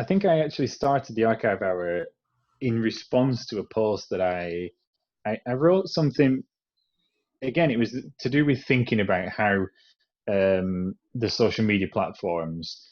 I think I actually started the archive hour in response to a post that I wrote something. Again, it was to do with thinking about how the social media platforms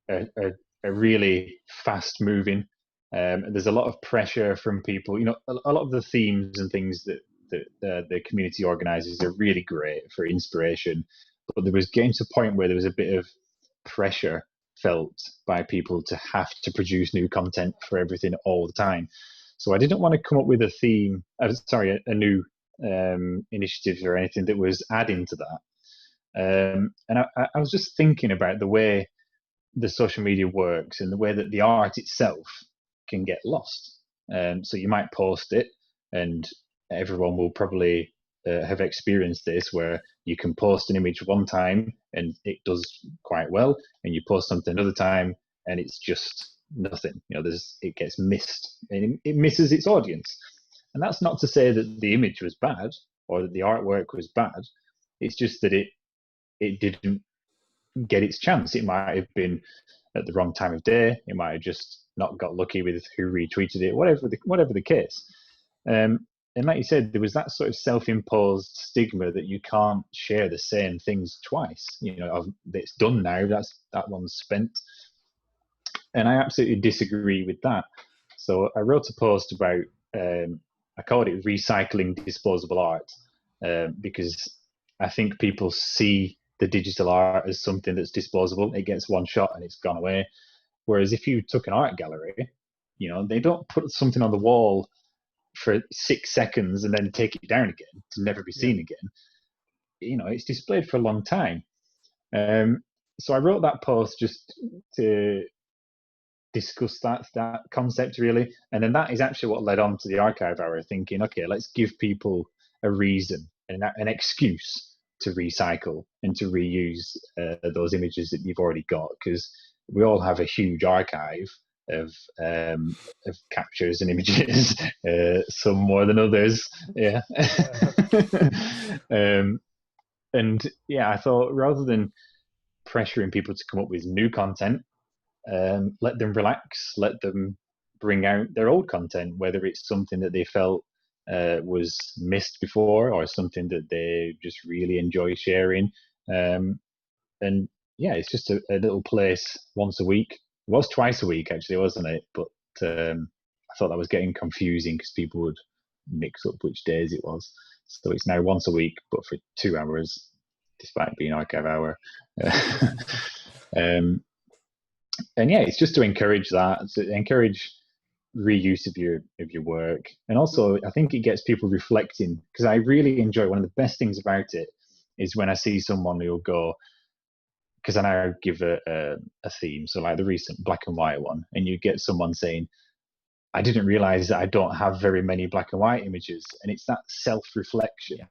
are really fast moving. There's a lot of pressure from people. A lot of the themes and things that the community organizers are really great for inspiration, but there was getting to a point where there was a bit of pressure felt by people to have to produce new content for everything all the time. So I didn't want to come up with a theme, a new initiative or anything that was adding to that. And I was just thinking about the way the social media works and the way that the art itself can get lost. So you might post it, and everyone will probably have experienced this, where you can post an image one time and it does quite well, and you post something another time and it's just nothing. It gets missed, and it misses its audience. And that's not to say that the image was bad or that the artwork was bad. It's just that it didn't get its chance. It might have been at the wrong time of day. It might have just not got lucky with who retweeted it. Whatever the case. And like you said, there was that sort of self-imposed stigma that you can't share the same things twice. It's done now. That one's spent. And I absolutely disagree with that. So I wrote a post about. I called it recycling disposable art because I think people see the digital art as something that's disposable. It gets one shot and it's gone away. Whereas if you took an art gallery, they don't put something on the wall for 6 seconds and then take it down again to never be seen again. It's displayed for a long time. So I wrote that post just to discuss that concept, really. And then that is actually what led on to the archive hour, thinking, okay, let's give people a reason and an excuse to recycle and to reuse those images that you've already got, because we all have a huge archive of captures and images, some more than others. Yeah. And yeah, I thought rather than pressuring people to come up with new content, let them relax, let them bring out their old content, whether it's something that they felt was missed before or something that they just really enjoy sharing. And yeah, it's just a little place once a week. It was twice a week, actually, wasn't it? But I thought that was getting confusing because people would mix up which days it was. So it's now once a week, but for 2 hours, despite being archive hour. And yeah, it's just to encourage reuse of your work. And also I think it gets people reflecting, because I really enjoy, one of the best things about it is when I see someone who'll go, because I now give a theme, so like the recent black and white one, and you get someone saying, I didn't realize that I don't have very many black and white images. And it's that self-reflection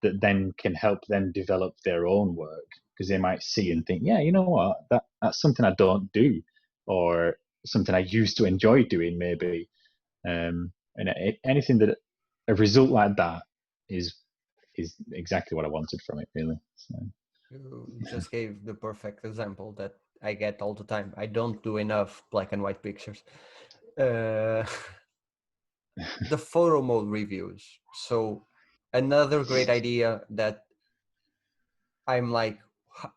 that then can help them develop their own work, because they might see and think, yeah, you know what, that's something I don't do, or something I used to enjoy doing, maybe. And anything that a result like that is exactly what I wanted from it, really. So. You just gave the perfect example that I get all the time. I don't do enough black and white pictures. The photo mode reviews. So another great idea that I'm like,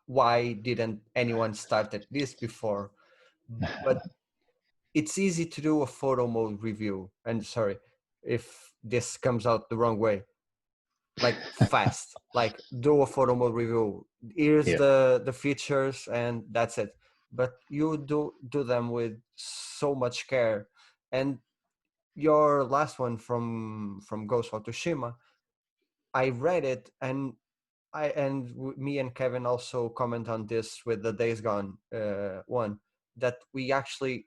why didn't anyone started this before? But it's easy to do a photo mode review. And sorry if this comes out the wrong way. Like fast, like do a photo mode review. Here's the features and that's it. But you do them with so much care. And your last one from Ghost of Tsushima, I read it, and me and Kevin also comment on this with the Days Gone one, that we actually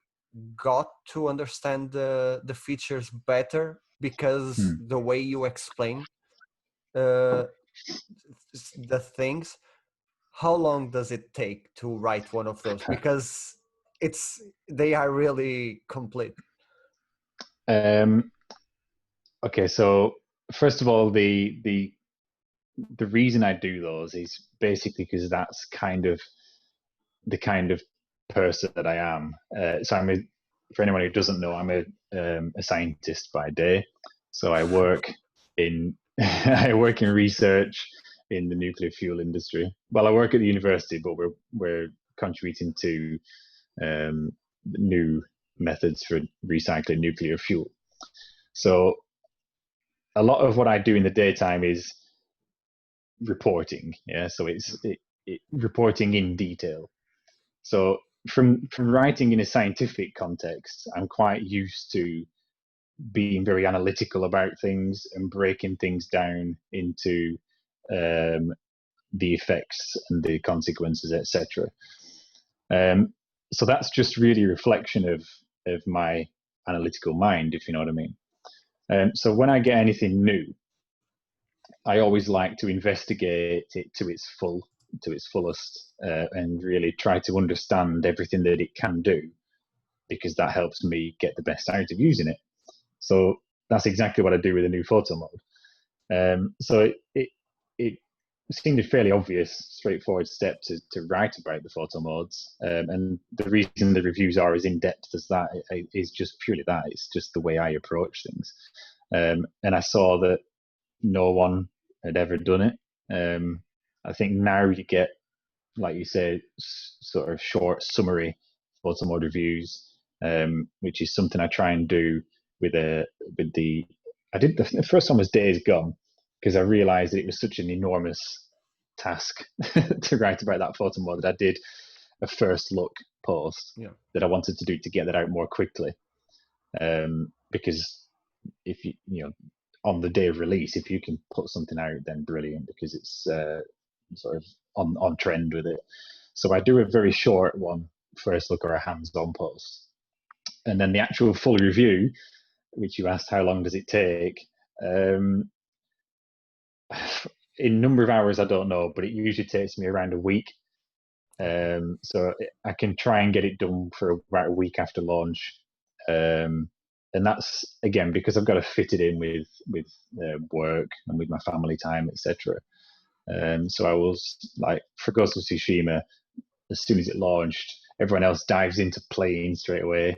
got to understand the features better because the way you explain the things. How long does it take to write one of those? Because they are really complete. Okay, so first of all, the reason I do those is basically because that's the kind of person that I am. So for anyone who doesn't know, I'm a scientist by day. So I work in I work in research in the nuclear fuel industry. Well, I work at the university, but we're contributing to new methods for recycling nuclear fuel. So a lot of what I do in the daytime is reporting. Yeah, so it's reporting in detail. So from writing in a scientific context, I'm quite used to being very analytical about things and breaking things down into the effects and the consequences, etc. So that's just really a reflection of my analytical mind, if you know what I mean. So when I get anything new, I always like to investigate it to its fullest, and really try to understand everything that it can do, because that helps me get the best out of using it. So that's exactly what I do with a new photo mode. So it seemed a fairly obvious, straightforward step to write about the photo modes. And the reason the reviews are as in depth as that is just purely that. It's just the way I approach things. And I saw that no one had ever done it. I think now you get, like you say, sort of short summary photo mode reviews, which is something I try and do with the. I did the first one was Days Gone, because I realised that it was such an enormous task to write about that photo mode that I did a first look post that I wanted to do to get that out more quickly. Because if you on the day of release, if you can put something out, then brilliant, because it's sort of on trend with it. So I do a very short one, first look or a hands-on post, and then the actual full review, which you asked how long does it take. In number of hours, I don't know, but it usually takes me around a week. So I can try and get it done for about a week after launch. And that's, again, because I've got to fit it in with work and with my family time, etc. So I was like, for Ghost of Tsushima, as soon as it launched, everyone else dives into playing straight away.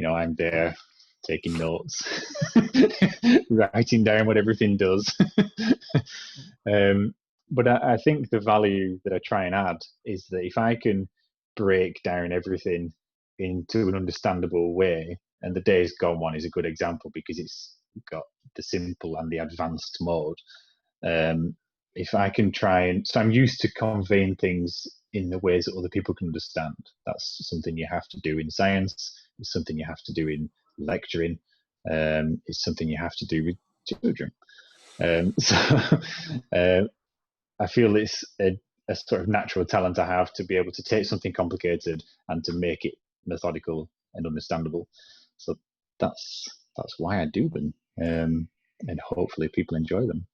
I'm there taking notes, writing down what everything does. But I think the value that I try and add is that if I can break down everything into an understandable way, and the Days Gone one is a good example because it's got the simple and the advanced mode. If I can so I'm used to conveying things in the ways that other people can understand. That's something you have to do in science. It's something you have to do in lecturing. It's something you have to do with children. So I feel it's a sort of natural talent I have to be able to take something complicated and to make it methodical and understandable. So that's why I do them, and hopefully people enjoy them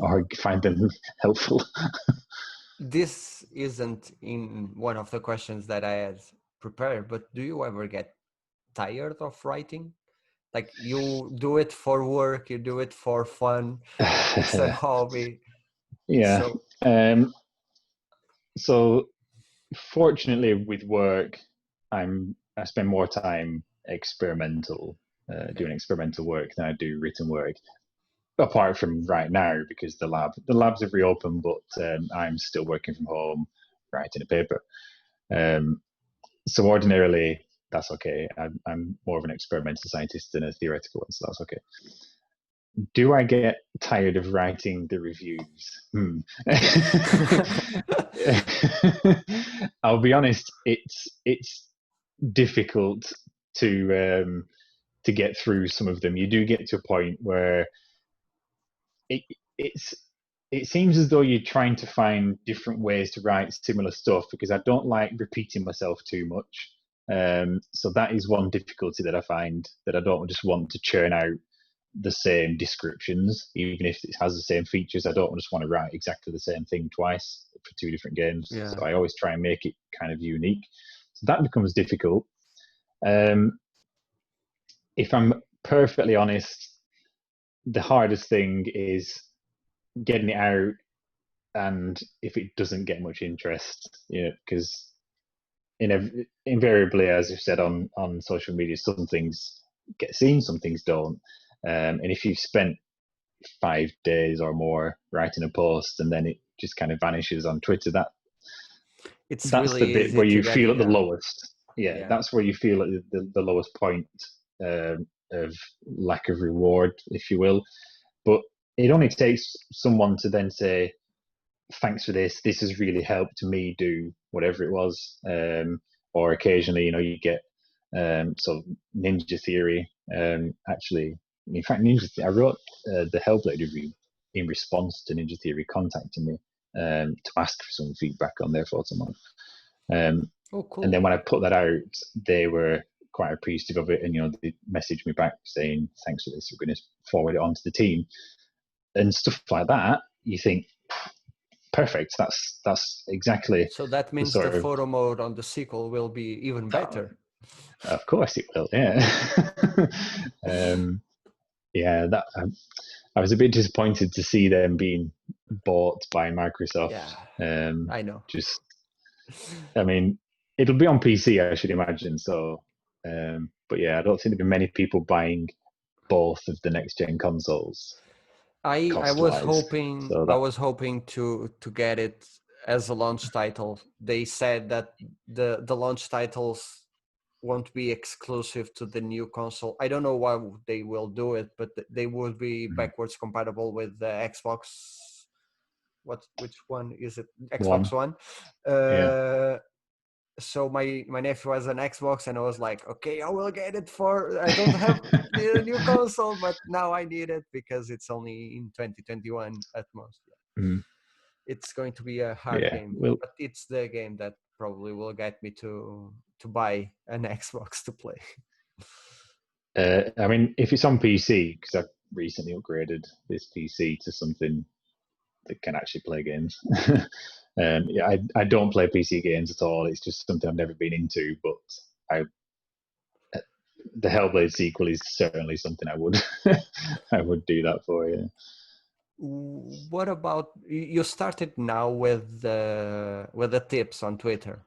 or find them helpful. This isn't in one of the questions that I had prepared, but do you ever get tired of writing? Like, you do it for work, you do it for fun, it's a hobby. Yeah. So fortunately with work, I spend more time doing experimental work than I do written work. Apart from right now, because the labs have reopened, but I'm still working from home, writing a paper. So ordinarily, that's okay. I'm more of an experimental scientist than a theoretical one, so that's okay. Do I get tired of writing the reviews? I'll be honest. It's difficult to get through some of them. You do get to a point where it seems as though you're trying to find different ways to write similar stuff, because I don't like repeating myself too much. So that is one difficulty that I find, that I don't just want to churn out the same descriptions, even if it has the same features. I don't just want to write exactly the same thing twice for two different games. Yeah. So I always try and make it kind of unique. So that becomes difficult. If I'm perfectly honest, the hardest thing is getting it out, and if it doesn't get much interest, because invariably, as you've said on social media, some things get seen, some things don't. And if you've spent 5 days or more writing a post and then it just kind of vanishes on Twitter, It's that's the really bit easy where to you get. feel at the Yeah, lowest. Yeah, yeah. that's where you feel at the lowest point of lack of reward, if you will. But it only takes someone to then say, thanks for this. This has really helped me do whatever it was. Or occasionally, you get sort of Ninja Theory. Actually, in fact, I wrote the Hellblade review in response to Ninja Theory contacting me to ask for some feedback on their thoughts on it. Oh, And then cool. when I put that out, they were quite appreciative of it, and they messaged me back saying, "Thanks for this. We're going to forward it on to the team," and stuff like that. You think, perfect. That's exactly So that the means the sort of. photo mode on the sequel will be even better. Of course it will. Yeah. Yeah. That I was a bit disappointed to see them being bought by Microsoft. Yeah, Um, I know. just, I mean, it'll be on PC, I should imagine. So, but yeah, I don't think there'll be many people buying both of the next gen consoles I cost was wise. hoping So I that. was hoping to get it as a launch title. They said that the launch titles won't be exclusive to the new console. I don't know why they will do it, but they will be backwards compatible with the Xbox. Which one is it? Xbox One. One. Yeah. So my nephew has an Xbox, and I was like, okay, I will get it for. I don't have the new console, but now I need it because it's only in 2021 at most. Mm, It's going to be a hard yeah. game, Well, but it's the game that probably will get me to buy an Xbox to play. I mean, if it's on PC, because I've recently upgraded this PC to something that can actually play games. Yeah, I don't play PC games at all. It's just something I've never been into. But I, the Hellblade sequel is certainly something I would I would do that for. Yeah. What about you? Started now with the tips on Twitter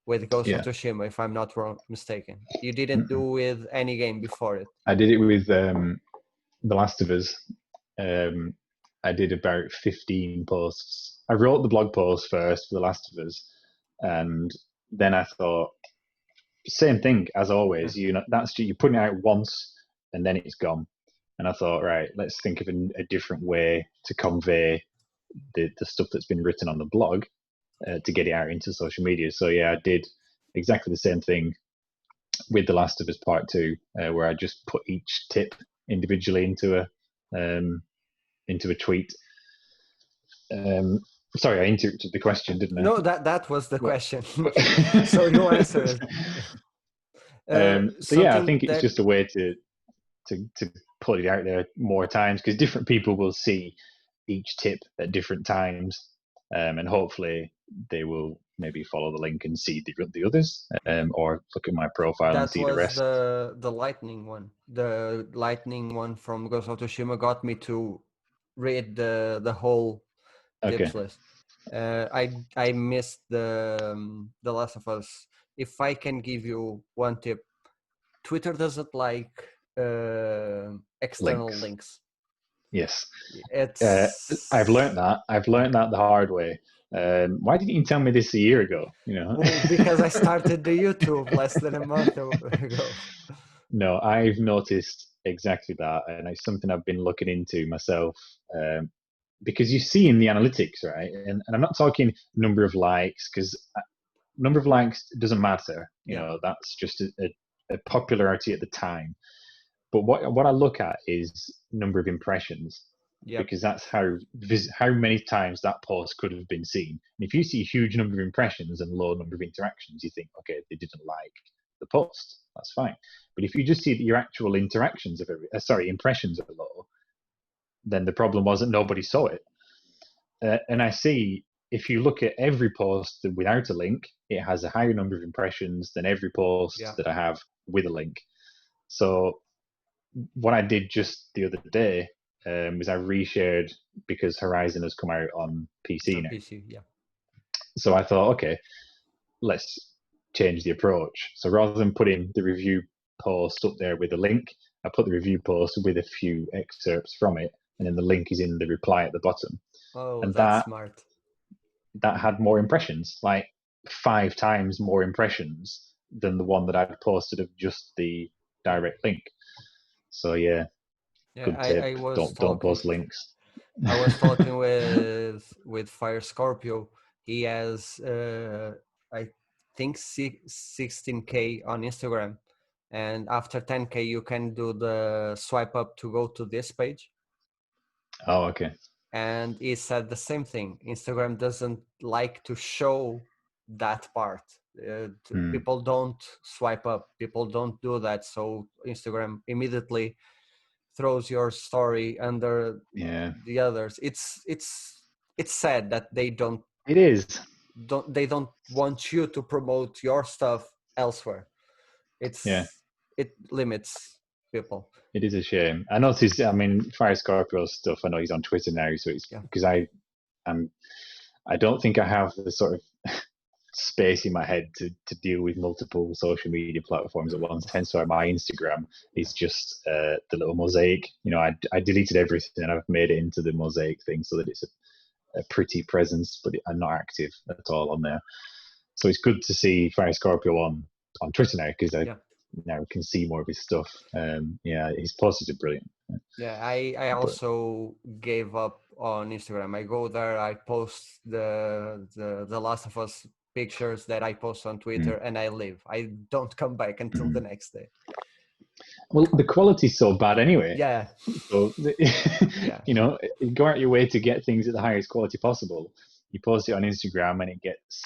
with Ghost of Yeah. Tsushima, if I'm not wrong, mistaken. You didn't do Mm-mm. with any game before it. I did it with The Last of Us. Um, I did about 15 posts. I wrote the blog post first for The Last of Us, and then I thought, same thing as always. That's you're putting it out once, and then it's gone. And I thought, right, let's think of a different way to convey the stuff that's been written on the blog to get it out into social media. So yeah, I did exactly the same thing with The Last of Us Part Two, where I just put each tip individually into a tweet. Um, Sorry, I interrupted the question, didn't I? No, that was the What? question. So you answered. So yeah, I Something think it's that just a way to put it out there more times because different people will see each tip at different times, and hopefully they will maybe follow the link and see the others, or look at my profile and that see the was rest. the lightning one. The lightning one from Ghost of Tsushima got me to read the whole Okay, tips list. I missed the Last of Us. If I can give you one tip, Twitter doesn't like external links. links. Yes, I've It's learned that. I've learned that the hard way. Why didn't you tell me this a year ago? well, because I started the YouTube less than a month ago. No, I've noticed exactly that, and it's something I've been looking into myself. Because you see in the analytics, right? And I'm not talking number of likes because number of likes doesn't matter. Yeah. That's just a popularity at the time. But what I look at is number of impressions Yep. because that's how many times that post could have been seen. And if you see a huge number of impressions and low number of interactions, you think, okay, they didn't like the post. That's fine. But if you just see that your actual interactions of impressions are low, then the problem was that nobody saw it. And I see if you look at every post without a link, it has a higher number of impressions than every post Yeah. that I have with a link. So what I did just the other day was I reshared because Horizon has come out on PC On now. PC. Yeah. So I thought, okay, let's changed the approach. So rather than putting the review post up there with a link, I put the review post with a few excerpts from it, and then the link is in the reply at the bottom. Oh, And that's smart. that had more impressions, like 5 times more impressions than the one that I'd posted of just the direct link. So yeah, Yeah, good tip. I was Don't talking. post links. I was talking with Fire Scorpio. He has I think 16K on Instagram, and after 10K you can do the swipe up to go to this page. Oh, okay. And he said the same thing. Instagram doesn't like to show that part. People don't swipe up. People don't do that. So Instagram immediately throws your story under the others. It's sad that they don't. It is. They don't want you to promote your stuff elsewhere. It limits people. It is a shame. I noticed. I mean, Fire Scorpio's stuff. I know he's on Twitter now, so it's because I don't think I have the sort of space in my head to deal with multiple social media platforms at once. Hence why my Instagram is just the little mosaic. You know, I deleted everything and I've made it into the mosaic thing so that it's a pretty presence, but I'm not active at all on there. So it's good to see Fire Scorpio on Twitter now because I now can see more of his stuff. His posts are brilliant. Yeah, I also gave up on Instagram. I go there, I post the Last of Us pictures that I post on Twitter, and I leave. I don't come back until the next day. Well, the quality's so bad anyway. Yeah. So, you know, you go out your way to get things at the highest quality possible. You post it on Instagram and it gets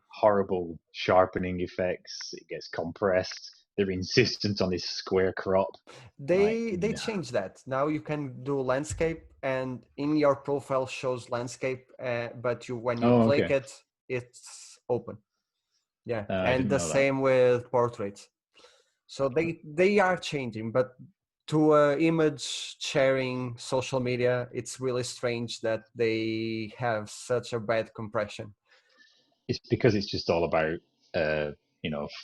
horrible sharpening effects. It gets compressed. They're insistent on this square crop. They changed that. Now you can do landscape, and in your profile shows landscape, but when you click it, it's open. Yeah, and the same with portraits. So they are changing, but to image sharing social media, it's really strange that they have such a bad compression. It's because it's just all about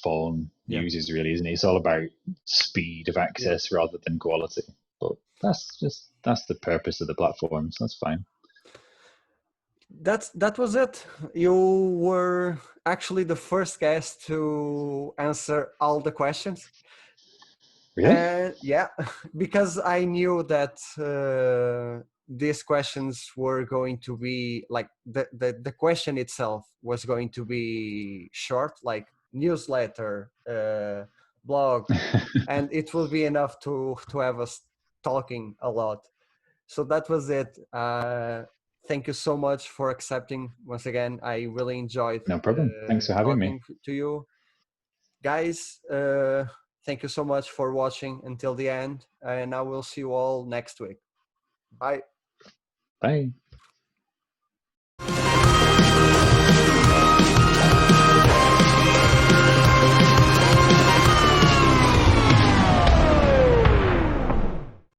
phone users, really, isn't it? It's all about speed of access rather than quality. But that's the purpose of the platform, so that's fine. That was it. You were actually the first guest to answer all the questions. Really? Yeah, because I knew that these questions were going to be like the question itself was going to be short, like newsletter, blog, and it will be enough to have us talking a lot. So that was it. Thank you so much for accepting once again. I really enjoyed. No problem. Thanks for having me. To you guys. Thank you so much for watching until the end, and I will see you all next week. Bye. Bye.